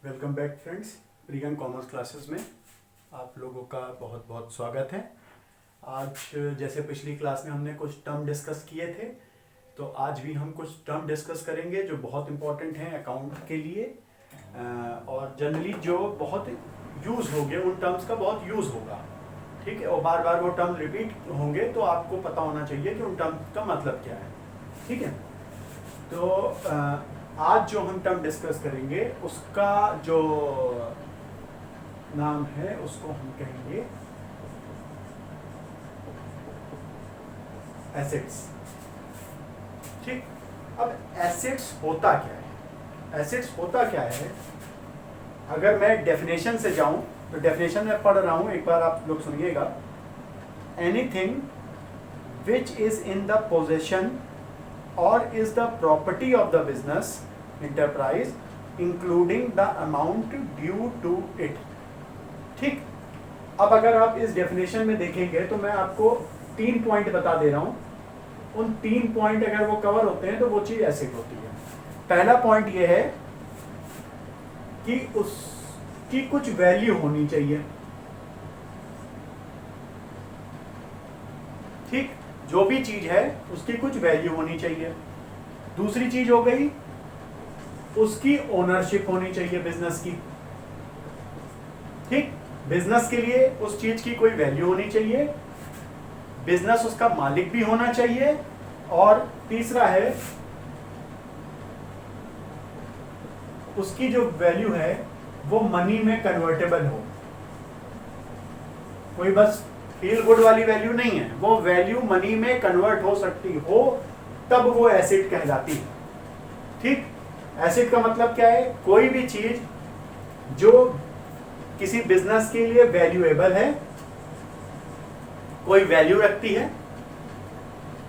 Welcome back friends, प्रियम commerce classes में आप लोगों का बहुत बहुत स्वागत है। आज जैसे पिछली क्लास में हमने कुछ टर्म डिस्कस किए थे, तो आज भी हम कुछ टर्म डिस्कस करेंगे जो बहुत इंपॉर्टेंट हैं अकाउंट के लिए और जनरली जो बहुत यूज़ होंगे, उन टर्म्स का बहुत यूज़ होगा। ठीक है, और बार बार वो टर्म रिपीट होंगे तो आपको पता होना चाहिए कि उन टर्म का मतलब क्या है। ठीक है, तो आज जो हम टर्म डिस्कस करेंगे उसका जो नाम है उसको हम कहेंगे एसेट्स। ठीक, अब एसेट्स होता क्या है? एसेट्स होता क्या है, अगर मैं डेफिनेशन से जाऊं तो डेफिनेशन में पढ़ रहा हूं, एक बार आप लोग सुनिएगा। Anything which is in the possession or is the property of the business enterprise including the amount due to it। ठीक, अब अगर आप इस डेफिनेशन में देखेंगे तो मैं आपको 3 पॉइंट बता दे रहा हूं। उन 3 पॉइंट अगर वो कवर होते हैं तो वो चीज एसेट होती है। पहला पॉइंट ये है कि उसकी कुछ वैल्यू होनी चाहिए। ठीक, जो भी चीज है उसकी कुछ वैल्यू होनी चाहिए। दूसरी चीज हो गई उसकी ओनरशिप होनी चाहिए बिजनेस की। ठीक, बिजनेस के लिए उस चीज की कोई वैल्यू होनी चाहिए, बिजनेस उसका मालिक भी होना चाहिए। और तीसरा है उसकी जो वैल्यू है वो मनी में कन्वर्टेबल हो। कोई बस फील गुड वाली वैल्यू नहीं है, वो वैल्यू मनी में कन्वर्ट हो सकती हो, तब वो एसेट कहलाती है। ठीक, एसेट का मतलब क्या है? कोई भी चीज जो किसी बिजनेस के लिए वैल्यूएबल है, कोई वैल्यू रखती है।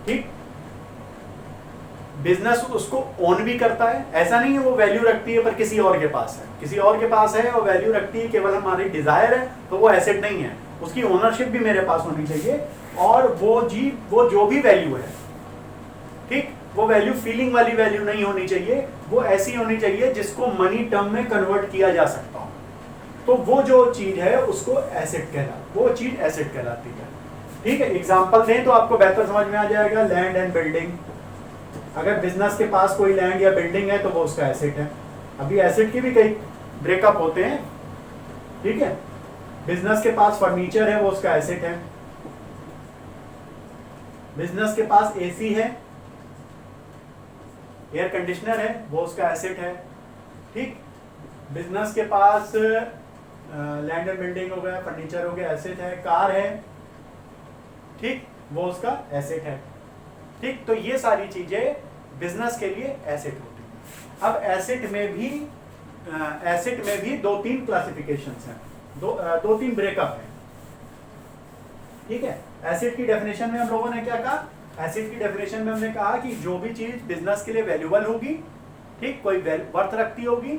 ठीक, बिजनेस उसको ओन भी करता है। ऐसा नहीं है वो वैल्यू रखती है पर किसी और के पास है, किसी और के पास है और वैल्यू रखती है, केवल हमारी डिजायर है, तो वो एसेट नहीं है। उसकी ओनरशिप भी मेरे पास होनी चाहिए। और वो जो भी वैल्यू है, ठीक, वो वैल्यू फीलिंग वाली वैल्यू नहीं होनी चाहिए, वो ऐसी होनी चाहिए जिसको मनी टर्म में कन्वर्ट किया जा सकता हो। तो वो जो चीज है उसको एसेट वो चीज एसेट कहलाती है। ठीक है, एग्जांपल दें तो आपको बेहतर समझ में आ जाएगा। लैंड एंड बिल्डिंग, अगर बिजनेस के पास कोई लैंड या बिल्डिंग है तो वो उसका एसेट है। अभी एसेट के भी कई ब्रेकअप होते हैं। ठीक है, बिजनेस के पास फर्नीचर है, वो उसका एसेट है। बिजनेस के पास एसी है, एयर कंडीशनर है, वो उसका एसेट है। ठीक, बिजनेस के पास लैंड एंड बिल्डिंग हो गया, फर्नीचर हो गया, एसेट है। कार है, ठीक, वो उसका एसेट है। ठीक, तो ये सारी चीजें बिजनेस के लिए एसेट होती है। अब एसेट में भी 2-3 क्लासिफिकेशंस हैं, दो तीन ब्रेकअप है। ठीक है, एसेट की डेफिनेशन में हम लोगों ने क्या कहा? एसेट की डेफिनेशन में हमने कहा कि जो भी चीज बिजनेस के लिए वैल्यूएबल होगी, ठीक, कोई वर्थ रखती होगी,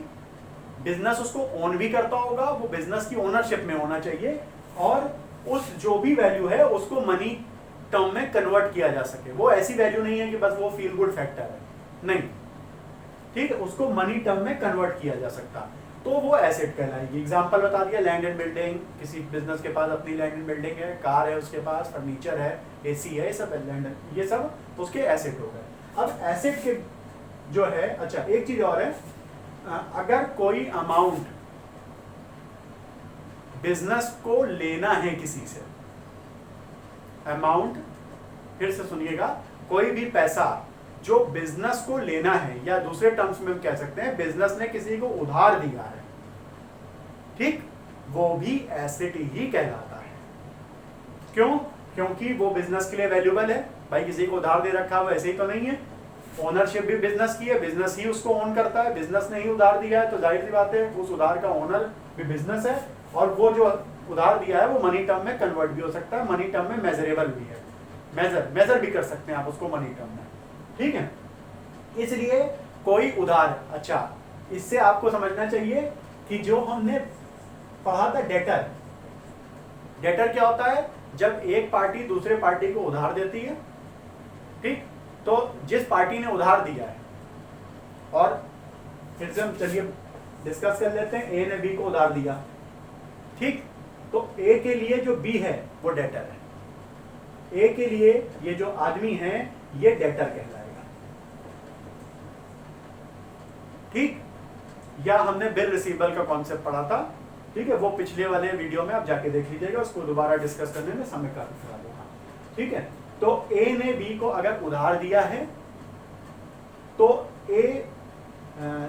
बिजनेस उसको ओन भी करता होगा, वो बिजनेस की ओनरशिप में होना चाहिए, और उस जो भी वैल्यू है उसको मनी टर्म में कन्वर्ट किया जा सके। वो ऐसी वैल्यू नहीं है कि बस वो फील गुड फैक्टर है, नहीं। ठीक है, उसको मनी टर्म में कन्वर्ट किया जा सकता, तो वो एसेट कहलाएगी। एग्जांपल बता दिया, लैंड एंड बिल्डिंग, किसी बिजनेस के पास अपनी लैंड एंड बिल्डिंग है, कार है उसके पास, फर्नीचर है, एसी है, ये सब लैंड, ये सब उसके एसेट हो गए। अब एसेट के जो है, अच्छा एक चीज और है, अगर कोई अमाउंट बिजनेस को लेना है किसी से, अमाउंट, फिर से सुनिएगा, कोई भी पैसा जो बिजनेस को लेना है, या दूसरे टर्म्स में हम कह सकते हैं बिजनेस ने किसी को उधार दिया है, ठीक, वो भी एसेट ही कहलाता है। क्यों? क्योंकि वो बिजनेस के लिए वैल्यूएबल है। भाई किसी को उधार दे रखा है, वैसे ही तो नहीं है। ओनरशिप भी बिजनेस की है, बिजनेस ही उसको ओन करता है, बिजनेस ने ही उधार दिया है, तो जाहिर सी बात है उस उधार का ओनर भी बिजनेस है, और वो जो उधार दिया है वो मनी टर्म में कन्वर्ट भी हो सकता है, मनी टर्म में मेजरेबल भी है, मेजर भी कर सकते हैं आप उसको मनी टर्म में। ठीक है, इसलिए कोई उधार, अच्छा इससे आपको समझना चाहिए कि जो हमने पढ़ा था डेटर, डेटर क्या होता है? जब एक पार्टी दूसरे पार्टी को उधार देती है, ठीक, तो जिस पार्टी ने उधार दिया है, और फिर से हम चलिए डिस्कस कर लेते हैं। ए ने बी को उधार दिया, ठीक, तो ए के लिए जो बी है वो डेटर है, ए के लिए ये जो आदमी है ये डेटर कहलाएगा, ठीक। या हमने बिल रिसीवेबल का कॉन्सेप्ट पढ़ा था, ठीक है, वो पिछले वाले वीडियो में आप जाके देख लीजिएगा, उसको दोबारा डिस्कस करने में समय काफी खराब होगा, ठीक है। तो ए ने बी को अगर उधार दिया है तो ए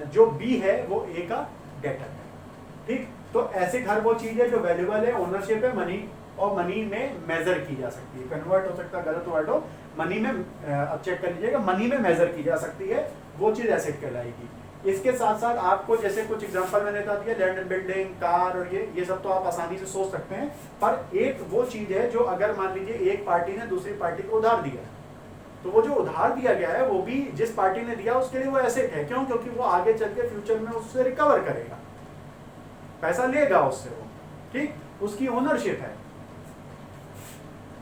जो बी है वो ए का डेटर है, ठीक। तो एसेट हर वो चीज है जो वैल्यूएबल है, ओनरशिप है, मनी, और मनी में मेजर की जा सकती है, कन्वर्ट हो सकता है, गलत वर्ड हो, मनी में अब चेक कर लीजिएगा, मनी में मेजर की जा सकती है, वो चीज एसेट कहलाएगी। इसके साथ साथ आपको जैसे कुछ एग्जांपल मैंने बता दिया, लैंड एंड बिल्डिंग, कार, और ये सब तो आप आसानी से सोच सकते हैं। पर एक वो चीज है जो अगर मान लीजिए एक पार्टी ने दूसरी पार्टी को उधार दिया, तो वो जो उधार दिया गया है वो भी जिस पार्टी ने दिया उसके लिए वो एसेट है। क्यों? क्योंकि वो आगे चल के फ्यूचर में उससे रिकवर करेगा, पैसा लेगा उससे वो, ठीक, उसकी ओनरशिप है।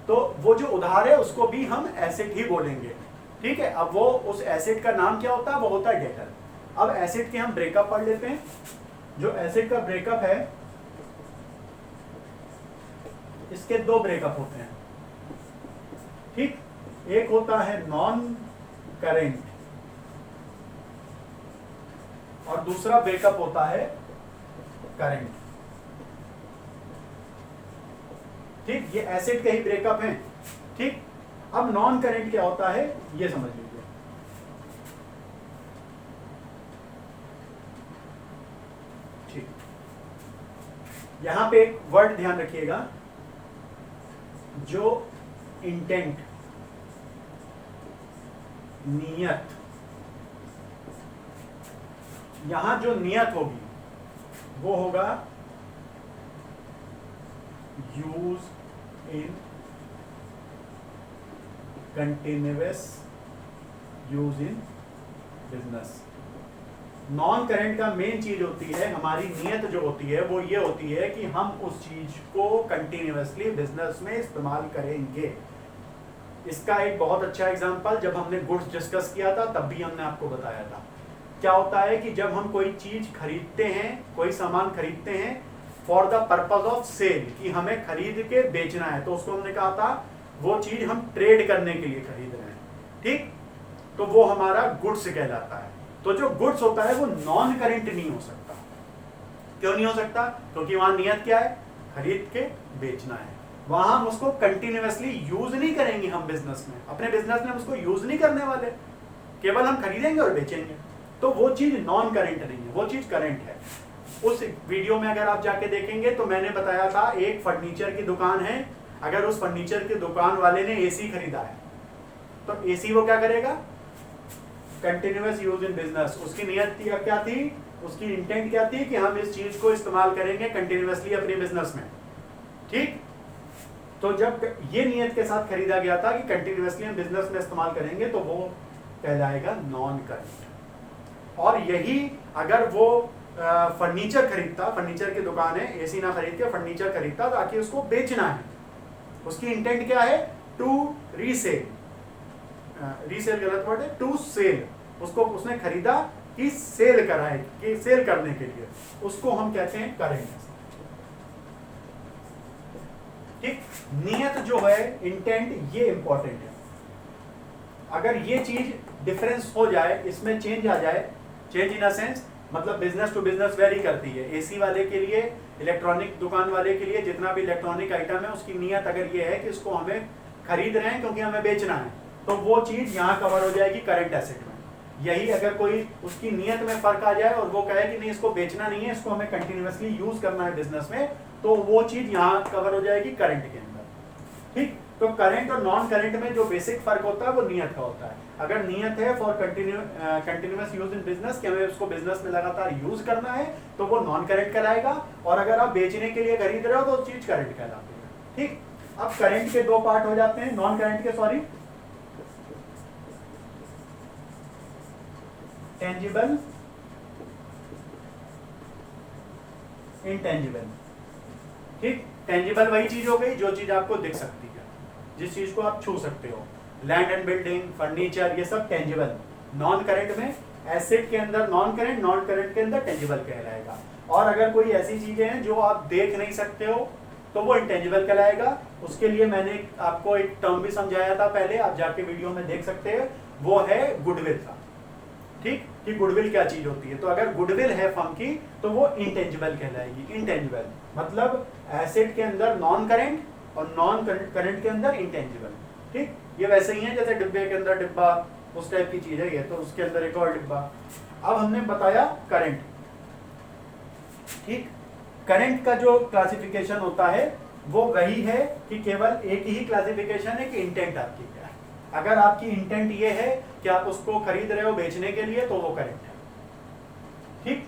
तो वो जो उधार है उसको भी हम एसेट ही बोलेंगे, ठीक है। अब वो उस एसेट का नाम क्या होता है? वो होता है डेटर। अब एसेट के हम ब्रेकअप पढ़ लेते हैं। जो एसेट का ब्रेकअप है, इसके दो ब्रेकअप होते हैं, ठीक। एक होता है नॉन करेंट और दूसरा ब्रेकअप होता है करेंट, ठीक। ये एसेट के ही ब्रेकअप हैं, ठीक। अब नॉन करेंट क्या होता है ये समझ लीजिए। ठीक, यहां पे एक वर्ड ध्यान रखिएगा, जो इंटेंट, नियत, यहां जो नियत होगी वो होगा use in continuous use in business. Non current का मेन चीज होती है, हमारी नियत जो होती है वो ये होती है कि हम उस चीज को कंटिन्यूअसली बिजनेस में इस्तेमाल करेंगे। इसका एक बहुत अच्छा एग्जांपल जब हमने गुड्स डिस्कस किया था तब भी हमने आपको बताया था। क्या होता है कि जब हम कोई चीज खरीदते हैं, कोई सामान खरीदते हैं for the purpose of sale, कि हमें खरीद के बेचना है, तो उसको हमने कहा था वो चीज हम ट्रेड करने के लिए खरीद रहे हैं, ठीक। तो वो हमारा गुड्स कहलाता है। तो जो गुड्स होता है वो नॉन करेंट नहीं हो सकता। क्यों नहीं हो सकता? क्योंकि वहां नियत क्या है? खरीद के बेचना है। वहां हम उसको कंटिन्यूअसली यूज नहीं करेंगे। हम बिजनेस में, अपने बिजनेस में हम उसको यूज नहीं करने वाले, केवल हम खरीदेंगे और बेचेंगे। तो वो चीज नॉन करेंट नहीं है, वो चीज करेंट है। उस वीडियो में अगर आप जाके देखेंगे तो मैंने बताया था एक फर्नीचर की दुकान है, अगर उस फर्नीचर की दुकान वाले ने एसी खरीदा है तो एसी वो क्या करेगा? Continuous use in business. उसकी नियत क्या थी? उसकी इंटेंट क्या थी? कि हम इस चीज को इस्तेमाल करेंगे कंटिन्यूअसली अपने बिजनेस में, ठीक। तो जब ये नियत के साथ खरीदा गया था कि कंटिन्यूअसली हम बिजनेस में इस्तेमाल करेंगे तो वो कहलाएगा नॉन करेंट। और यही अगर वो फर्नीचर खरीदता, फर्नीचर की दुकान है, एसी ना खरीद के फर्नीचर खरीदता ताकि उसको बेचना है, उसकी इंटेंट क्या है? टू रीसेल, रीसेल गलत वर्ड है, टू सेल। उसको उसने खरीदा कि सेल कराए, कि सेल करने के लिए, उसको हम कहते हैं करेंट, ठीक। नियत जो है, इंटेंट, ये इंपॉर्टेंट है। अगर ये चीज डिफरेंस हो जाए, इसमें चेंज आ जाए, चेंज इन अ सेंस मतलब बिजनेस टू बिजनेस वेरी करती है। एसी वाले के लिए, इलेक्ट्रॉनिक दुकान वाले के लिए, जितना भी इलेक्ट्रॉनिक आइटम है उसकी नियत अगर ये है कि इसको हमें खरीद रहे हैं क्योंकि हमें बेचना है, तो वो चीज यहाँ कवर हो जाएगी करंट एसेट में। यही अगर कोई उसकी नियत में फर्क आ जाए और वो कहे कि नहीं इसको बेचना नहीं है, इसको हमें कंटिन्यूअसली यूज करना है बिजनेस में, तो वो चीज यहाँ कवर हो जाएगी करंट के अंदर, ठीक। तो करंट और नॉन करंट में जो बेसिक फर्क होता है वो नियत का होता है। अगर नियत है for continuous use in business कि हमें उसको बिजनेस में लगातार यूज करना है, तो वो नॉन करंट कहलाएगा। और अगर आप बेचने के लिए खरीद रहे हो तो चीज करंट कहलाती है, ठीक। अब करंट के दो पार्ट हो जाते हैं, नॉन करंट के, सॉरी, टेंजिबल, इनटेंजिबल, ठीक। टेंजिबल वही चीज हो गई जो चीज आपको दिख सकती है, जिस चीज को आप छू सकते हो। लैंड एंड बिल्डिंग, फर्नीचर, ये सब टेंजिबल। नॉन करंट में एसेट के अंदर नॉन करंट के अंदर टेंजिबल कहलाएगा। और अगर कोई ऐसी चीजें हैं जो आप देख नहीं सकते हो तो वो इंटेंजिबल कहलाएगा। उसके लिए मैंने आपको एक टर्म भी समझाया था पहले, आप जाके वीडियो में देख सकते हैं, वो है गुडविल का। ठीक, कि गुडविल क्या चीज होती है। तो अगर गुडविल है फर्म की तो वो इंटेंजिबल कहलाएगी। इंटेंजिबल मतलब एसेट के अंदर नॉन करंट और नॉन करंट के अंदर इंटेंजिबल। ठीक, ये वैसे ही है जैसे डिब्बे के अंदर डिब्बा, उस टाइप की चीज है ये, तो उसके अंदर एक और डिब्बा। अब हमने बताया करंट। ठीक, करंट का जो क्लासिफिकेशन होता है वो वही है कि केवल एक ही क्लासिफिकेशन है कि इंटेंट आपकी क्या है। अगर आपकी इंटेंट ये है कि आप उसको खरीद रहे हो बेचने के लिए तो वो करंट है। ठीक,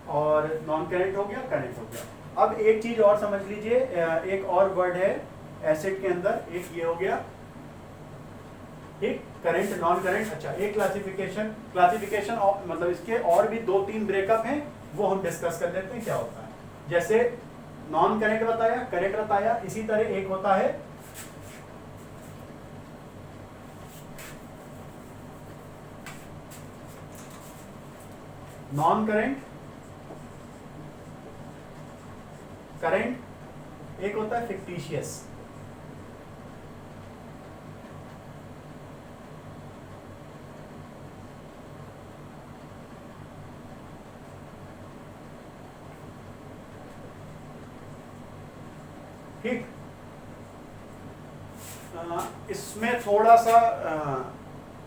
और नॉन करंट हो गया, करंट हो गया। अब एक चीज और समझ लीजिए, एक और वर्ड है एसेट के अंदर, एक ये हो गया। ठीक, करंट नॉन करंट। अच्छा, एक क्लासिफिकेशन मतलब इसके और भी 2-3 ब्रेकअप हैं, वो हम डिस्कस कर लेते हैं क्या होता है। जैसे नॉन करंट बताया, करंट बताया, इसी तरह एक होता है नॉन करंट, करंट, एक होता है फिक्टिशियस। ठीक, इसमें थोड़ा सा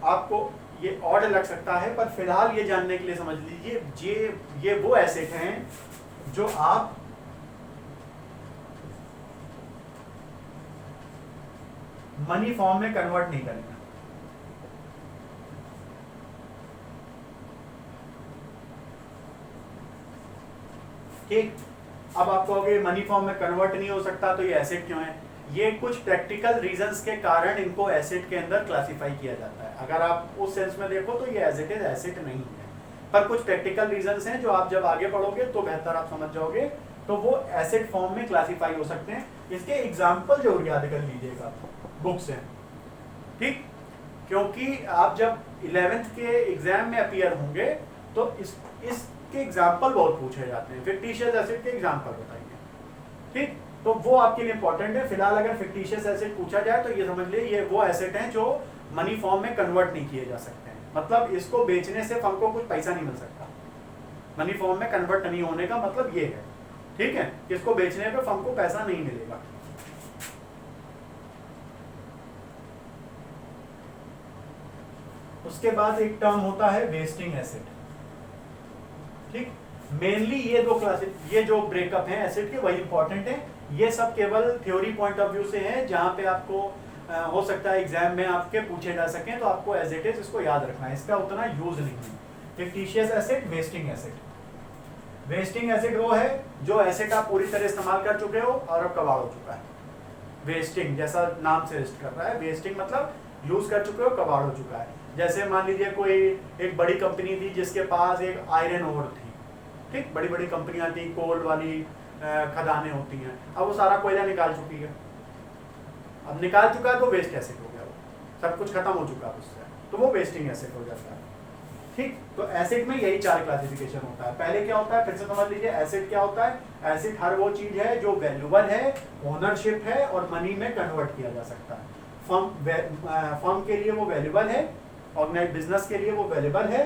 आपको ये ऑड लग सकता है, पर फिलहाल ये जानने के लिए समझ लीजिए ये वो एसेट हैं जो आप मनी फॉर्म में कन्वर्ट नहीं करेंगे। ठीक, अब आप कहोगे मनी फॉर्म में कन्वर्ट नहीं हो सकता तो ये एसेट क्यों है। ये कुछ प्रैक्टिकल रीजंस के कारण इनको एसेट के अंदर क्लासिफाई किया जाता है। अगर आप उस सेंस में देखो तो ये एज इट इज एसेट नहीं है, पर कुछ प्रैक्टिकल रीजंस हैं जो आप जब आगे पढ़ोगे तो बेहतर आप समझ जाओगे, तो वो एसेट फॉर्म में क्लासिफाई हो सकते हैं। इसके एग्जाम्पल जरूर याद कर लीजिएगा बुक से। ठीक, क्योंकि आप जब 11th के एग्जाम में अपीयर होंगे तो इसके एग्जाम्पल बहुत पूछे जाते हैं। फिक्टिशियस एसेट के एग्जाम्पल बताइए। ठीक, तो वो आपके लिए इंपॉर्टेंट है। फिलहाल अगर फिक्टिशियस एसेट पूछा जाए तो ये समझ लिए ये वो एसेट हैं जो मनी फॉर्म में कन्वर्ट नहीं किए जा सकते हैं। मतलब इसको बेचने से फर्म को कुछ पैसा नहीं मिल सकता। मनी फॉर्म में कन्वर्ट नहीं होने का मतलब ये है। ठीक है, इसको बेचने पे फर्म को पैसा नहीं मिलेगा। उसके बाद एक टर्म होता है वेस्टिंग एसेट। ठीक, मेनली ये जो ब्रेकअप है एसेट के वही इंपॉर्टेंट है। ये सब केवल थ्योरी पॉइंट ऑफ व्यू से है, जहां पे आपको हो सकता है एग्जाम में आपके पूछे जा सके, तो आपको एज इट इज इसको याद रखना है, इसका उतना यूज नहीं है। Fictitious asset, wasting asset. Wasting asset वो है जो एसेट आप पूरी तरह इस्तेमाल कर चुके हो और अब कबाड़ हो चुका है। वेस्टिंग जैसा नाम से लिस्ट कर रहा है, वेस्टिंग मतलब यूज कर चुके हो, कबाड़ हो चुका है। जैसे मान लीजिए कोई एक बड़ी कंपनी थी जिसके पास एक आयरन ओर थी। ठीक, बड़ी बड़ी कंपनियां थी, कोल वाली खदानें होती हैं, अब वो सारा कोयला निकाल चुकी है। अब निकाल चुका है तो वेस्ट एसेट हो गया, वो सब कुछ खत्म हो चुका है उससे, तो वो वेस्टिंग एसेट हो जाता है। ठीक, तो एसेट में यही 4 क्लासिफिकेशन होता है। पहले क्या होता है, फिर से समझ लीजिए, एसेट क्या होता है। एसेट हर वो चीज है जो वैल्यूएबल है, ओनरशिप है और मनी में कन्वर्ट किया जा सकता है। फर्म के लिए वो वैल्यूएबल है, ऑर्गेनाइज बिजनेस के लिए वो वैल्यूएबल है,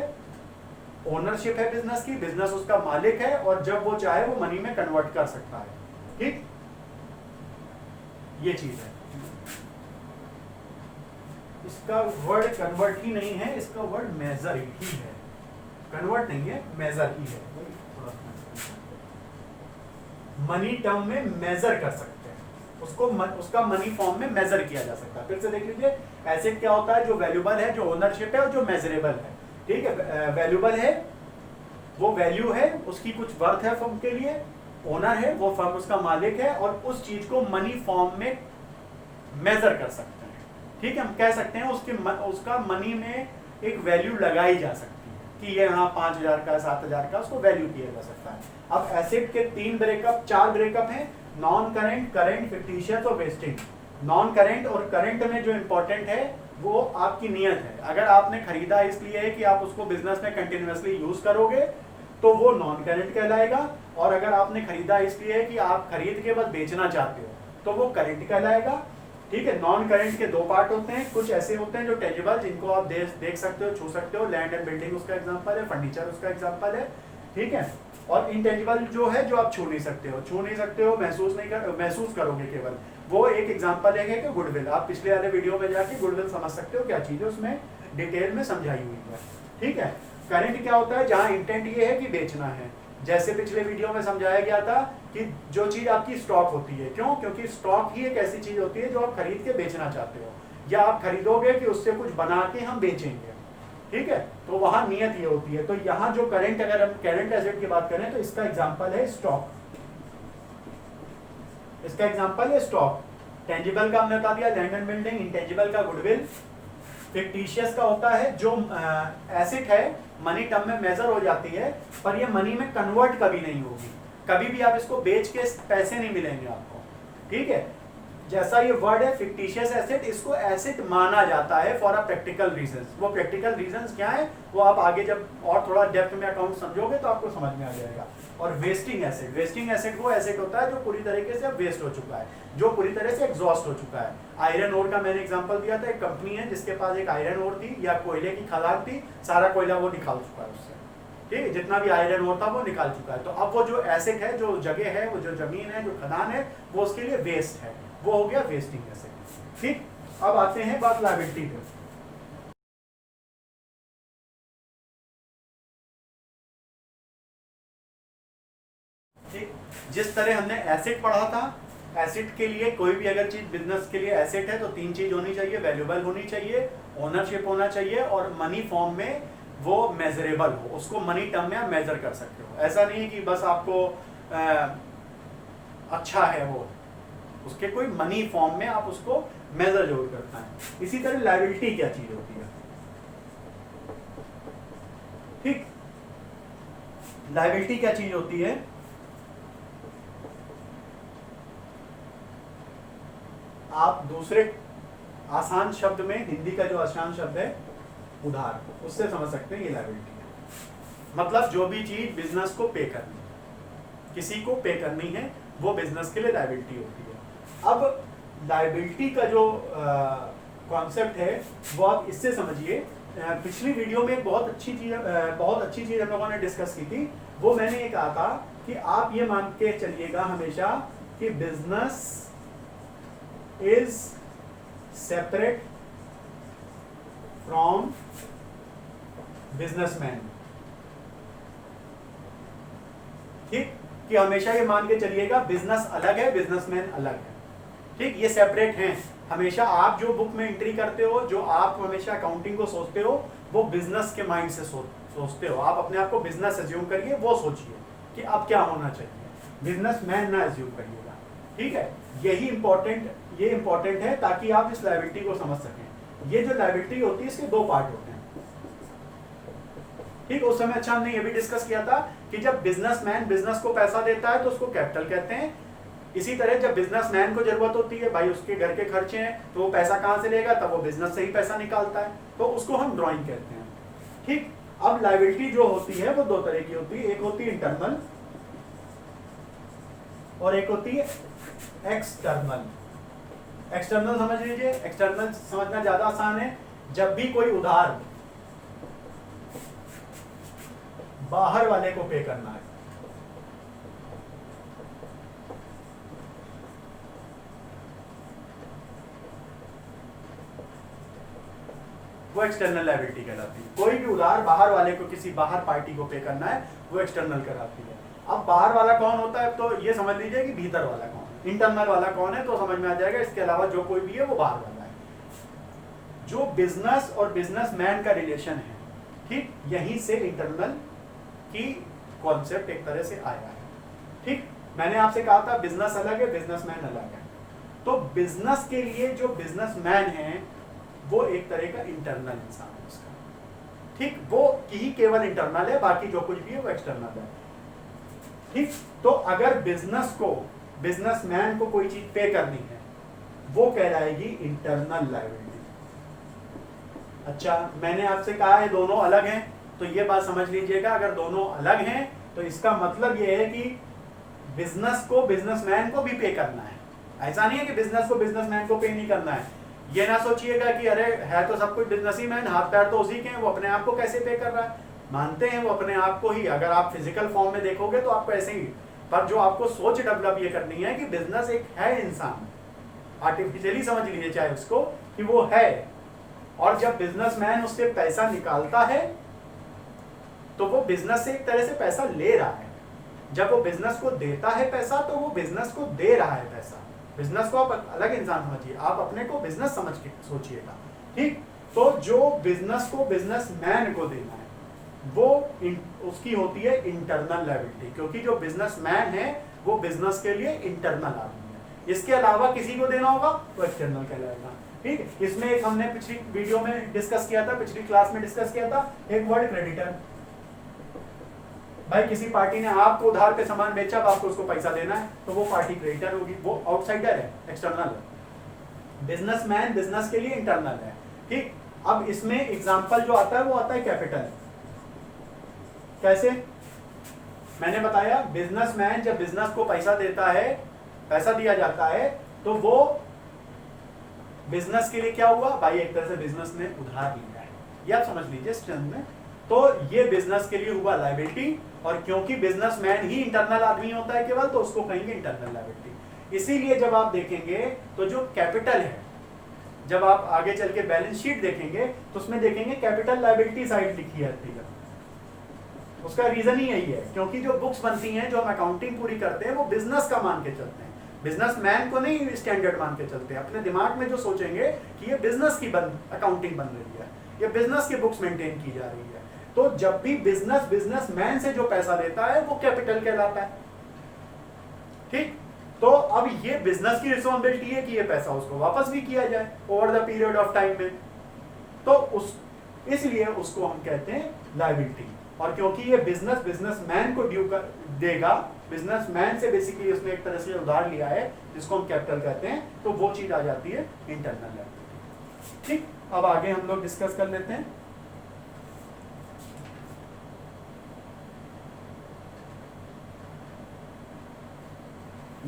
ओनरशिप है बिजनेस की, बिजनेस उसका मालिक है और जब वो चाहे वो मनी में कन्वर्ट कर सकता है। ठीक, ये चीज है। इसका वर्ड कन्वर्ट ही नहीं है, इसका वर्ड मेजर ही है। कन्वर्ट नहीं है, मेजर ही है। मनी टर्म में मेजर कर सकते हैं उसको, उसका मनी फॉर्म में मेजर किया जा सकता है। फिर से देख लीजिए, एसेट क्या होता है, जो वैल्यूएबल है, जो ओनरशिप है और जो मेजरेबल है। ठीक है, वैल्यूएबल है, वो वैल्यू है, उसकी कुछ वर्थ है फर्म के लिए, ओनर है, वो फर्म उसका मालिक है और उस चीज को मनी फॉर्म में मेजर कर सकते हैं। ठीक है, हम कह सकते हैं उसका मनी में एक वैल्यू लगाई जा सकती है कि ये यहाँ 5,000 का, 7,000 का, उसको वैल्यू किया जा सकता है। अब एसेट के 4 ब्रेकअप हैं, नॉन करंट, करंट, फिक्टिशियस और वेस्टिंग। नॉन करंट और करंट में जो इंपॉर्टेंट है वो आपकी नियत है। अगर आपने खरीदा इसलिए है कि आप उसको बिजनेस में कंटिन्यूअसली यूज करोगे तो वो नॉन करेंट कहलाएगा, और अगर आपने खरीदा इसलिए है कि आप खरीद के बस बेचना चाहते हो तो वो करेंट कहलाएगा। ठीक है, नॉन करेंट के दो पार्ट होते हैं, कुछ ऐसे होते हैं जो टेजिबल, जिनको आप देख सकते हो, छू सकते हो, लैंड एंड बिल्डिंग उसका एग्जांपल है, फर्नीचर उसका एग्जांपल है। ठीक है, और इनटेंजिबल जो है, जो आप छू नहीं सकते हो, महसूस करोगे केवल, वो एक एग्जांपल है कि गुडविल। आप पिछले वाले वीडियो में जाके गुडविल समझ सकते हो क्या चीज है, उसमें डिटेल में समझाई हुई है। ठीक है, करंट क्या होता है, जहां इंटेंट ये है कि बेचना है, जैसे पिछले वीडियो में समझाया गया था कि जो चीज आपकी स्टॉक होती है, क्यों, क्योंकि स्टॉक ही एक ऐसी चीज होती है जो आप खरीद के बेचना चाहते हो, या आप खरीदोगे कि उससे कुछ बना के हम बेचेंगे। ठीक है, तो वहां नियत ये होती है। तो यहाँ जो करंट, अगर हम करंट एसेट की बात करें तो इसका एग्जांपल है स्टॉक, इसका एग्जांपल है स्टॉक। टेंजिबल का हमने बता दिया लैंड एंड बिल्डिंग, इंटेंजिबल का गुडविल। फिक्टिशियस का होता है जो एसेट है, मनी टर्म में मेजर हो जाती है, पर ये मनी में कन्वर्ट कभी नहीं होगी, कभी भी आप इसको बेच के पैसे नहीं मिलेंगे आपको। ठीक है, जैसा ये वर्ड है फिक्टिशियस एसेट, इसको एसेट माना जाता है फॉर अ प्रैक्टिकल रीजंस। वो प्रैक्टिकल रीजंस क्या है वो आप आगे जब और थोड़ा डेप्थ में अकाउंट समझोगे तो आपको समझ में आ जाएगा। और वेस्टिंग एसेट, वेस्टिंग एसेट वो एसेट होता है जो पूरी तरीके से वेस्ट हो चुका है, जो पूरी तरह से एग्जॉस्ट हो चुका है। आयरन ओर का मैंने एग्जांपल दिया था, एक कंपनी है जिसके पास एक आयरन ओर थी या कोयले की खदान थी, सारा कोयला वो निकाल चुका है उससे। ठीक है, जितना भी आयरन ओर था वो निकाल चुका है। तो अब वो जो एसेट है, जो जगह है, वो जो जमीन है, जो खदान है, वो उसके लिए वेस्ट है, वो हो गया वेस्टिंग एसेट। ठीक, अब आते हैं बात लायबिलिटी पे। ठीक, जिस तरह हमने एसेट पढ़ा था, एसेट के लिए कोई भी अगर चीज बिजनेस के लिए एसेट है तो तीन चीज होनी चाहिए, वैल्यूएबल होनी चाहिए, ओनरशिप होना चाहिए, और मनी फॉर्म में वो मेजरेबल हो, उसको मनी टर्म में आप मेजर कर सकते हो। ऐसा नहीं है कि बस आपको अच्छा है वो, उसके कोई मनी फॉर्म में आप उसको मेजर जरूर करता है। इसी तरह लायबिलिटी क्या चीज होती है। ठीक, लायबिलिटी क्या चीज होती है, आप दूसरे आसान शब्द में, हिंदी का जो आसान शब्द है उधार, उससे समझ सकते हैं ये लायबिलिटी है। मतलब जो भी चीज बिजनेस को पे करनी है, किसी को पे करनी है, वो बिजनेस के लिए लायबिलिटी होती है। अब लायबिलिटी का जो कॉन्सेप्ट है वो आप इससे समझिए। पिछली वीडियो में बहुत अच्छी चीज हम लोगों ने डिस्कस की थी। वो मैंने ये कहा था कि आप ये मान के चलिएगा हमेशा कि business is separate from businessman. ठीक, कि हमेशा ये मान के चलिएगा बिजनेस अलग है, बिजनेसमैन अलग है। ठीक, ये सेपरेट हैं। हमेशा आप जो बुक में एंट्री करते हो, जो आप हमेशा अकाउंटिंग को सोचते हो, वो बिजनेस के माइंड से सोचते हो। आप अपने आप को बिजनेस एज्यूम करिए, वो सोचिए कि अब क्या होना चाहिए, बिजनेसमैन ना एज्यूम करिएगा। ठीक है, यही इंपॉर्टेंट है ताकि आप इस लायबिलिटी को समझ सकें। ये जो लायबिलिटी होती है इसके दो पार्ट होते हैं। ठीक, उस समय अच्छा हमने ये भी डिस्कस किया था कि जब बिजनेसमैन बिजनेस को पैसा देता है तो उसको कैपिटल कहते हैं। इसी तरह जब बिजनेसमैन को जरूरत होती है, भाई उसके घर के खर्चे हैं, तो वो पैसा कहां से लेगा, तब वो बिजनेस से ही पैसा निकालता है, तो उसको हम ड्राइंग कहते हैं। ठीक, अब लायबिलिटी जो होती है वो दो तरह की होती है, एक होती है इंटरनल और एक होती है एक्सटर्नल। एक्सटर्नल समझ लीजिए, एक्सटर्नल समझना ज्यादा आसान है। जब भी कोई उधार बाहर वाले को पे करना है, वो एक्सटर्नल लायबिलिटी कहलाती है। कोई भी उधार बाहर वाले को, किसी बाहर पार्टी को पे करना है, वो एक्सटर्नल कहलाती है। अब बाहर वाला कौन होता है, तो ये समझ लीजिए कि भीतर वाला कौन है, इंटरनल वाला कौन है, तो समझ में आ जाएगा। इसके अलावा जो कोई भी है वो बाहर वाला है। जो बिजनेस और बिजनेसमैन का रिलेशन है, ठीक, यहीं से इंटरनल की कॉन्सेप्ट एक तरह से आया है। ठीक, मैंने आपसे कहा था बिजनेस अलग है, बिजनेसमैन अलग है। तो बिजनेस के लिए जो बिजनेसमैन है वो एक तरह का इंटरनल इंसान है उसका। ठीक, वो ही केवल इंटरनल है, बाकी जो कुछ भी है वो एक्सटर्नल है। ठीक, तो अगर बिजनेस को, बिजनेसमैन को कोई चीज पे करनी है, वो कहलाएगी इंटरनल लायबिलिटी। अच्छा, मैंने आपसे कहा है दोनों अलग हैं, तो ये बात समझ लीजिएगा, अगर दोनों अलग हैं तो इसका मतलब ये है कि बिजनेस को बिजनेसमैन को भी पे करना है। ऐसा नहीं है कि बिजनेस को बिजनेसमैन को पे नहीं करना है। ये ना सोचिएगा कि अरे है तो सब कुछ बिजनेस ही मैन, हाथ पैर तो उसी के हैं, वो अपने आप को कैसे पे कर रहा है। मानते हैं वो अपने आप को ही, अगर आप फिजिकल फॉर्म में देखोगे तो आपको ऐसे ही, पर जो आपको सोच डेवलप ये करनी है कि बिजनेस एक है इंसान, आर्टिफिशियली समझ लीजिए चाहे उसको, कि वो है, और जब बिजनेसमैन उससे पैसा निकालता है तो वो बिजनेस से एक तरह से पैसा ले रहा है। जब वो बिजनेस को देता है पैसा तो वो बिजनेस को दे रहा है पैसा। बिजनेस को आप अलग इंसान समझिए, आप अपने को बिजनेस समझ के सोचिएगा, ठीक। तो जो बिजनेस को बिजनेसमैन को देना है वो उसकी होती है इंटरनल लायबिलिटी, क्योंकि जो बिजनेसमैन है वो बिजनेस के लिए इंटरनल आदमी है। इसके अलावा किसी को देना होगा तो एक्सटर्नल कहलाएगा, ठीक। इसमें एक हमने पिछली वीडियो में डिस्कस किया था, पिछली क्लास में डिस्कस किया था, एक वर्ड क्रेडिटर। भाई किसी पार्टी ने आपको उधार पे सामान बेचा, अब आपको उसको पैसा देना है, तो वो पार्टी क्रेडिटर होगी, वो आउटसाइडर है, एक्सटर्नल है। बिजनेसमैन बिजनेस के लिए इंटरनल है, ठीक। अब इसमें एग्जांपल जो आता है वो आता है कैपिटल। कैसे? मैंने बताया बिजनेसमैन जब बिजनेस को पैसा देता है, पैसा दिया जाता है, तो वो बिजनेस के लिए क्या हुआ भाई, एक तरह से बिजनेस ने उधार लिया है, ये आप समझ लीजिए स्ट्रेंथ में। तो ये बिजनेस के लिए हुआ लायबिलिटी, और क्योंकि बिजनेसमैन ही इंटरनल आदमी होता है केवल, तो उसको कहेंगे इंटरनल लायबिलिटी। इसीलिए जब आप देखेंगे तो जो कैपिटल है, जब आप आगे चल के बैलेंस शीट देखेंगे तो उसमें देखेंगे कैपिटल लायबिलिटी साइड लिखी है। उसका रीजन ही यही है, क्योंकि जो बुक्स बनती हैं, जो हम अकाउंटिंग पूरी करते हैं, वो बिजनेस का मान के चलते हैं, बिजनेसमैन को नहीं स्टैंडर्ड मान के चलते हैं। अपने दिमाग में जो सोचेंगे कि ये बिजनेस की अकाउंटिंग बन रही है, ये बिजनेस की बुक्स मेंटेन की जा रही है, तो जब भी बिजनेस बिजनेसमैन से जो पैसा लेता है वो कैपिटल कहलाता है, ठीक। तो अब ये बिजनेस की रिस्पॉन्सिबिलिटी है कि ये पैसा उसको वापस भी किया जाए over the period of time में, तो इसलिए उसको हम कहते हैं लायबिलिटी। और क्योंकि ये बिजनेस बिजनेसमैन को ड्यू देगा, बिजनेसमैन से बेसिकली उसने एक तरह से उधार लिया है जिसको हम कैपिटल कहते हैं, तो वो चीज आ जाती है इंटरनल लायबिलिटी, ठीक। अब आगे हम लोग डिस्कस कर लेते हैं।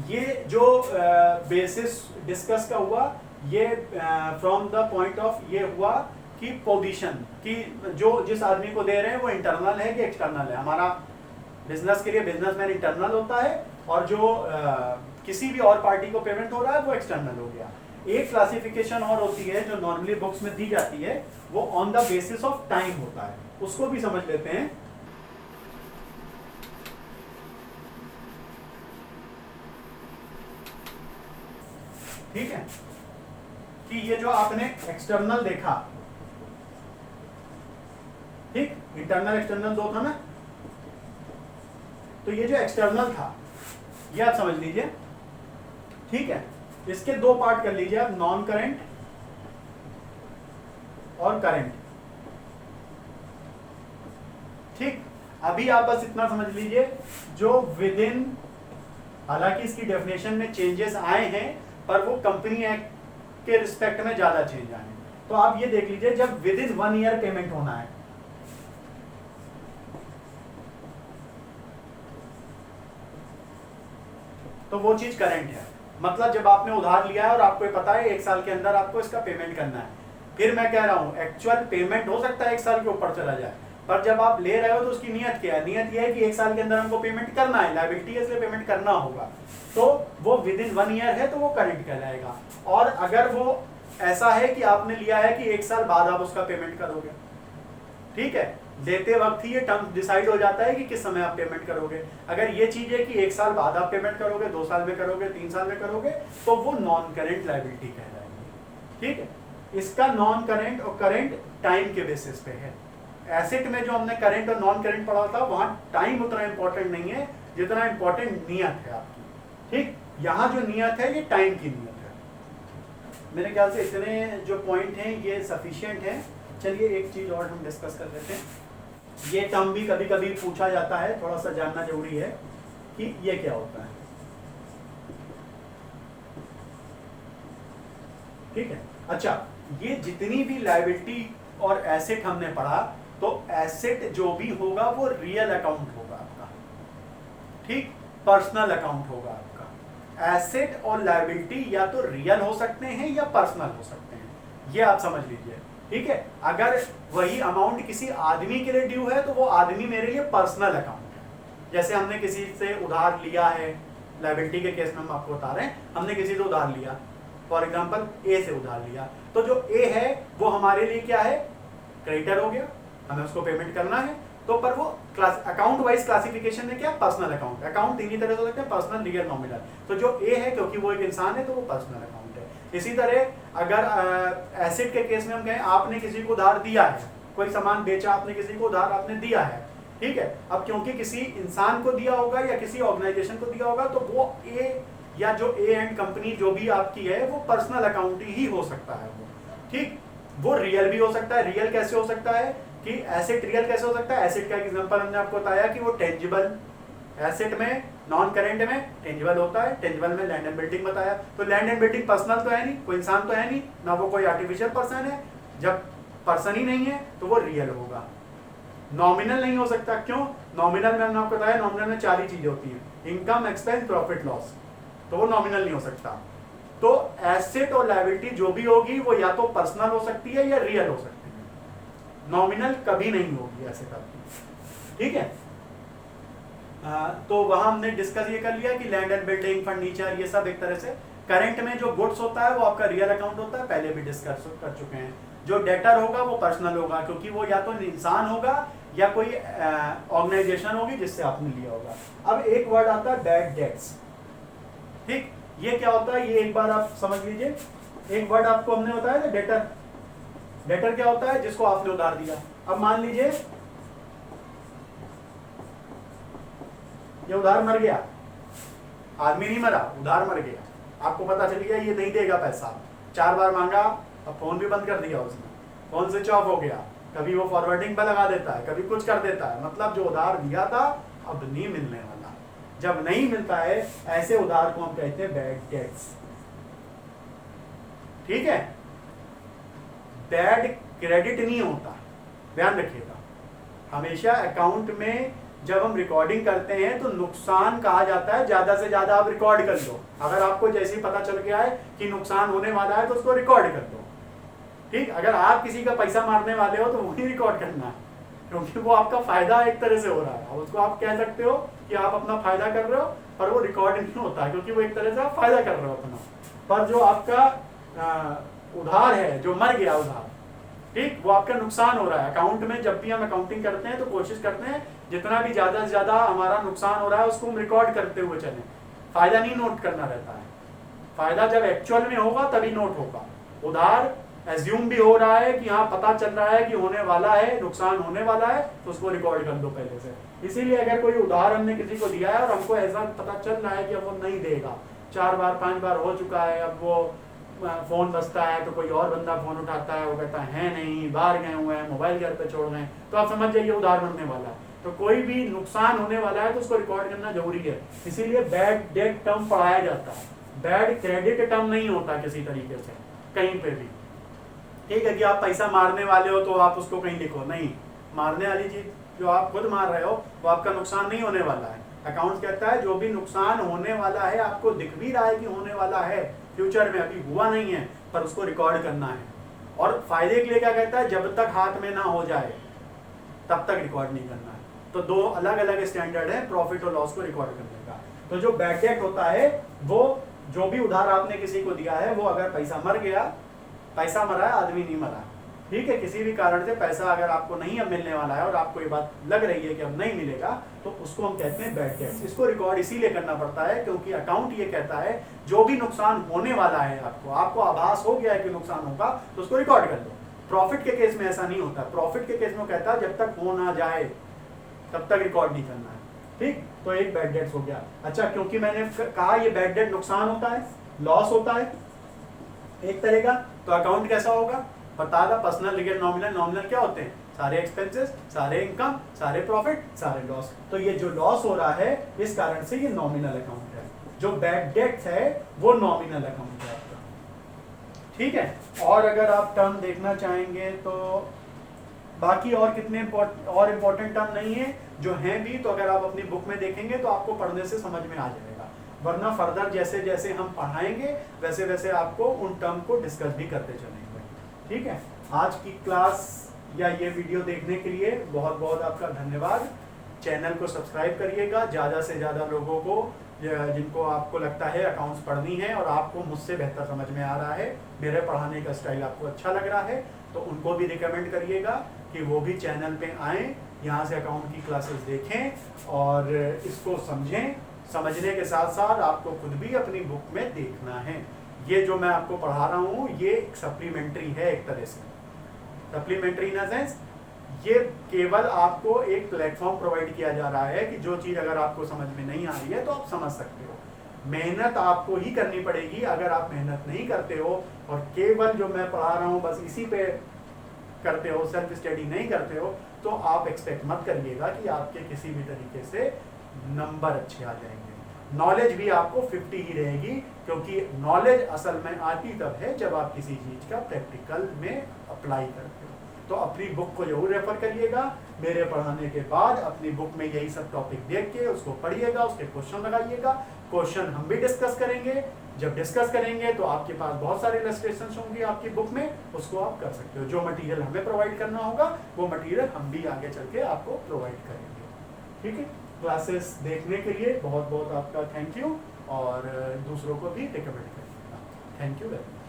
ये जो बेसिस डिस्कस का हुआ, ये फ्रॉम द पॉइंट ऑफ ये हुआ कि पोजीशन, कि जो जिस आदमी को दे रहे हैं वो इंटरनल है कि एक्सटर्नल है। हमारा बिजनेस के लिए बिजनेसमैन इंटरनल होता है, और जो किसी भी और पार्टी को पेमेंट हो रहा है वो एक्सटर्नल हो गया। एक क्लासिफिकेशन और होती है जो नॉर्मली बुक्स में दी जाती है, वो on the basis of time होता है, उसको भी समझ लेते हैं। ठीक है, कि ये जो आपने एक्सटर्नल देखा, ठीक, इंटरनल एक्सटर्नल दो था ना, तो ये जो एक्सटर्नल था ये आप समझ लीजिए, ठीक है। इसके दो पार्ट कर लीजिए आप, नॉन करंट और करंट, ठीक। अभी आप बस इतना समझ लीजिए, जो विद इन, हालांकि इसकी डेफिनेशन में चेंजेस आए हैं, पर वो कंपनी एक्ट के रिस्पेक्ट में ज्यादा चेंज आए। तो आप ये देख लीजिए, जब विद इन 1 ईयर पेमेंट होना है, तो वो चीज करंट है। मतलब जब आपने उधार लिया है और आपको पता है 1 साल के अंदर आपको इसका पेमेंट करना है, फिर मैं कह रहा हूं एक्चुअल पेमेंट हो सकता है 1 साल के ऊपर चला जाए, पर जब आप ले रहे हो तो उसकी नियत क्या है? नियत यह है कि 1 साल के अंदर हमको पेमेंट करना है, लायबिलिटी है इसलिए पेमेंट करना होगा, तो वो विद इन 1 ईयर है तो वो करंट कहलाएगा। और अगर वो ऐसा है कि आपने लिया है कि 1 साल बाद आप उसका पेमेंट करोगे, ठीक है, देते वक्त ही ये टर्म डिसाइड हो जाता है कि किस समय आप पेमेंट करोगे। अगर ये चीज है कि 1 साल बाद आप पेमेंट करोगे, 2 साल में करोगे, 3 साल में करोगे, तो वो नॉन करेंट लायबिलिटी कहलाएगी, ठीक है। इसका नॉन करेंट और करेंट टाइम के बेसिस पे है। एसेट में जो हमने करेंट और नॉन करेंट पढ़ा था, वहां टाइम उतना इंपॉर्टेंट नहीं है जितना इंपॉर्टेंट नियत है आपकी, ठीक। यहाँ जो नियत है ये टाइम की नियत है। मेरे ख्याल से इतने जो पॉइंट हैं ये सफिशिएंट है। चलिए एक चीज और हम डिस्कस कर लेते हैं। ये टर्म भी कभी कभी पूछा जाता है, थोड़ा सा जानना जरूरी है कि ये क्या होता है, ठीक है। अच्छा, ये जितनी भी लायबिलिटी और एसेट हमने पढ़ा, तो एसेट जो भी होगा वो रियल अकाउंट होगा आपका, ठीक, पर्सनल अकाउंट होगा आपका। एसेट और लायबिलिटी या तो रियल हो सकते हैं या पर्सनल हो सकते हैं, ये आप समझ लीजिए, ठीक है। अगर वही अमाउंट किसी आदमी के लिए ड्यू है तो वो आदमी मेरे लिए पर्सनल अकाउंट है। जैसे हमने किसी से उधार लिया है, लायबिलिटी के केस में हम आपको बता रहे हैं, हमने किसी से उधार लिया, फॉर एग्जांपल ए से उधार लिया, तो जो ए है वो हमारे लिए क्या है, क्रेडिटर हो गया, हमें उसको पेमेंट करना है, तो पर वो क्लास अकाउंट वाइज क्लासिफिकेशन में क्या, पर्सनल अकाउंट। अकाउंट तीन ही तरह से हो सकते हैं, पर्सनल, रियल, नॉमिनल। तो जो ए है क्योंकि वो एक इंसान है तो वो पर्सनल अकाउंट है। इसी तरह अगर एसेट के केस में हम कहें आपने किसी को उधार दिया है, कोई सामान बेचा, आपने किसी को उधार आपने दिया है, ठीक है। अब क्योंकि किसी इंसान को दिया होगा या किसी ऑर्गेनाइजेशन को दिया होगा तो वो ए या जो ए एंड कंपनी जो भी आपकी है वो पर्सनल अकाउंट ही हो सकता है वो, ठीक। वो रियल भी हो सकता है। रियल कैसे हो सकता है कि एसेट रियल कैसे हो सकता है, एसेट का एग्जांपल हमने आपको बताया कि वो टेंजिबल, एसेट में नॉन करेंट में टेंजिबल होता है, टेंजिबल में लैंड एंड बिल्डिंग बताया। तो लैंड एंड बिल्डिंग पर्सनल तो है नहीं, कोई इंसान तो है नहीं, ना वो कोई आर्टिफिशियल पर्सन है। जब पर्सन ही नहीं है तो वो रियल होगा। नॉमिनल नहीं हो सकता, क्यों? नॉमिनल में हमने आपको बताया, नॉमिनल में 4 ही चीजें होती हैं, इनकम, एक्सपेंस, प्रॉफिट, लॉस, तो वो नॉमिनल नहीं हो सकता। तो एसेट और लायबिलिटी जो भी होगी वो या तो पर्सनल हो सकती है या रियल हो सकती है, नॉमिनल कभी नहीं होगी एसेट आपकी, ठीक है। तो वहां हमने डिस्कस ये कर लिया कि लैंड एंड बिल्डिंग, फर्नीचर, ये सब एक तरह से। करंट में जो गुड्स होता है वो आपका रियल अकाउंट होता है, पहले भी डिस्कस कर चुके हैं। जो डेटर होगा वो पर्सनल होगा, क्योंकि वो या तो इंसान होगा या कोई ऑर्गेनाइजेशन होगी जिससे आपने लिया होगा। अब एक वर्ड आता है बैड डेट्स, ठीक। ये क्या होता है, ये एक बार आप समझ लीजिए। एक वर्ड आपको हमने बताया था डेटर। डेटर क्या होता है, जिसको आपने उधार दिया। अब मान लीजिए ये उधार मर गया, आदमी नहीं मरा, उधार मर गया, आपको पता चल गया ये नहीं देगा पैसा, 4 बार मांगा, अब फोन भी बंद कर दिया उसने, फोन स्विच ऑफ हो गया, कभी वो फॉरवर्डिंग पे लगा देता है, कभी कुछ कर देता है, मतलब जो उधार दिया था अब नहीं मिलने वाला। जब नहीं मिलता है ऐसे उधार को हम कहते हैं बैड डेट्स, ठीक है। बैड क्रेडिट नहीं होता, ध्यान रखिएगा। हमेशा अकाउंट में जब हम रिकॉर्डिंग करते हैं तो नुकसान कहा जाता है, ज्यादा से ज्यादा आप रिकॉर्ड कर लो। अगर आपको जैसे ही पता चल गया है कि नुकसान होने वाला है तो उसको रिकॉर्ड कर दो, ठीक। अगर आप किसी का पैसा मारने वाले हो तो वही रिकॉर्ड करना है, क्योंकि वो आपका फायदा एक तरह से हो रहा है। उसको आप कह सकते हो कि आप अपना फायदा कर रहे हो, पर वो रिकॉर्ड नहीं होता है, क्योंकि वो एक तरह से आप फायदा कर रहे हो अपना। पर जो आपका उधार है, जो मर गया उधार, ठीक, वो आपका नुकसान हो रहा है। अकाउंट में जब भी हम अकाउंटिंग करते हैं तो कोशिश करते हैं जितना भी ज्यादा से ज्यादा हमारा नुकसान हो रहा है उसको हम रिकॉर्ड करते हुए चलें, फायदा नहीं नोट करना रहता है। फायदा जब एक्चुअल में होगा तभी नोट होगा। उधार एज्यूम भी हो रहा है कि हाँ पता चल रहा है कि होने वाला है, नुकसान होने वाला है, तो उसको रिकॉर्ड कर दो पहले से। इसीलिए अगर कोई उधार हमने किसी को दिया है और हमको ऐसा पता चल रहा है कि अब वो नहीं देगा, 4 बार 5 बार हो चुका है, अब वो फोन बजता है तो कोई और बंदा फोन उठाता है, वो कहता है नहीं, बाहर गए हुए हैं, मोबाइल घर पे छोड़ गए, तो आप समझ जाइए उधार बनने वाला है। तो कोई भी नुकसान होने वाला है तो उसको रिकॉर्ड करना जरूरी है। इसीलिए बैड डेट टर्म पढ़ाया जाता है, बैड क्रेडिट टर्म नहीं होता किसी तरीके से कहीं पे भी, ठीक है। कि आप पैसा मारने वाले हो तो आप उसको कहीं लिखो, नहीं, मारने वाली चीज जो आप खुद मार रहे हो वो आपका नुकसान नहीं होने वाला है। अकाउंट्स कहता है जो भी नुकसान होने वाला है, आपको दिख भी रहा है कि होने वाला है फ्यूचर में, अभी हुआ नहीं है, पर उसको रिकॉर्ड करना है। और फायदे के लिए क्या कहता है, जब तक हाथ में ना हो जाए तब तक रिकॉर्ड नहीं करना है। तो 2 अलग अलग स्टैंडर्ड है प्रॉफिट और लॉस को रिकॉर्ड करने का। तो जो बैड डेट होता है वो जो भी उधार आपने किसी को दिया है, वो अगर पैसा मर गया, पैसा मरा है, आदमी नहीं मरा, ठीक है, किसी भी कारण से पैसा अगर आपको नहीं अब मिलने वाला है और आपको ये बात लग रही है कि अब नहीं मिलेगा, तो उसको हम कहते हैं बैड डेट्स। इसको रिकॉर्ड इसीलिए करना पड़ता है क्योंकि अकाउंट ये कहता है जो भी नुकसान होने वाला है, आपको आभास हो गया है कि नुकसान होगा, तो उसको रिकॉर्ड कर दो। प्रॉफिट के केस में ऐसा नहीं होता। प्रॉफिट के केस में कहता है जब तक हो ना जाए तब तक रिकॉर्ड नहीं करना है, ठीक। तो एक बैड डेट्स हो गया। अच्छा, क्योंकि मैंने कहा ये बैड डेट नुकसान होता है, लॉस होता है एक तरह का, तो अकाउंट कैसा होगा बता दा, पर्सनल, रियल, नॉमिनल। नॉमिनल क्या होते हैं, सारे एक्सपेंसेस, सारे इनकम, सारे प्रॉफिट, सारे लॉस। तो ये जो लॉस हो रहा है इस कारण से ये नॉमिनल अकाउंट है। जो बैड डेट है वो नॉमिनल अकाउंट है आपका, ठीक है। और अगर आप टर्म देखना चाहेंगे तो बाकी और कितने और इम्पोर्टेंट टर्म नहीं है, जो हैं भी तो अगर आप अपनी बुक में देखेंगे तो आपको पढ़ने से समझ में आ जाएगा, वरना फर्दर जैसे जैसे हम पढ़ाएंगे वैसे वैसे आपको उन टर्म को डिस्कस भी करते चलेंगे। ठीक है, आज की क्लास या ये वीडियो देखने के लिए बहुत बहुत आपका धन्यवाद। चैनल को सब्सक्राइब करिएगा, ज़्यादा से ज़्यादा लोगों को जिनको आपको लगता है अकाउंट्स पढ़नी है और आपको मुझसे बेहतर समझ में आ रहा है, मेरे पढ़ाने का स्टाइल आपको अच्छा लग रहा है, तो उनको भी रिकमेंड करिएगा कि वो भी चैनल पे आएँ, यहाँ से अकाउंट की क्लासेस देखें और इसको समझें। समझने के साथ साथ आपको खुद भी अपनी बुक में देखना है। ये जो मैं आपको पढ़ा रहा हूँ ये एक सप्लीमेंट्री है, एक तरह से सप्लीमेंट्री इन द सेंस ये केवल आपको एक प्लेटफॉर्म प्रोवाइड किया जा रहा है कि जो चीज़ अगर आपको समझ में नहीं आ रही है तो आप समझ सकते हो। मेहनत आपको ही करनी पड़ेगी, अगर आप मेहनत नहीं करते हो और केवल जो मैं पढ़ा रहा हूँ बस इसी पे करते हो, सेल्फ स्टडी नहीं करते हो, तो आप एक्सपेक्ट मत करिएगा कि आपके किसी भी तरीके से नंबर अच्छे आ जाएंगे। नॉलेज भी आपको 50 ही रहेगी, क्योंकि नॉलेज असल में आती तब है जब आप किसी चीज़ का प्रैक्टिकल में अप्लाई करते हो। तो अपनी बुक को जरूर रेफर करिएगा, मेरे पढ़ाने के बाद अपनी बुक में यही सब टॉपिक देख के उसको पढ़िएगा, उसके क्वेश्चन लगाइएगा। क्वेश्चन हम भी डिस्कस करेंगे, जब डिस्कस करेंगे तो आपके पास बहुत सारे इलस्ट्रेशंस होंगी आपकी बुक में, उसको आप कर सकते हो। जो मटेरियल हमें प्रोवाइड करना होगा वो मटेरियल हम भी आगे चल के आपको प्रोवाइड करेंगे। ठीक है, क्लासेस देखने के लिए बहुत बहुत आपका थैंक यू और दूसरों को भी रिकमेंड करिएगा। Thank you very much.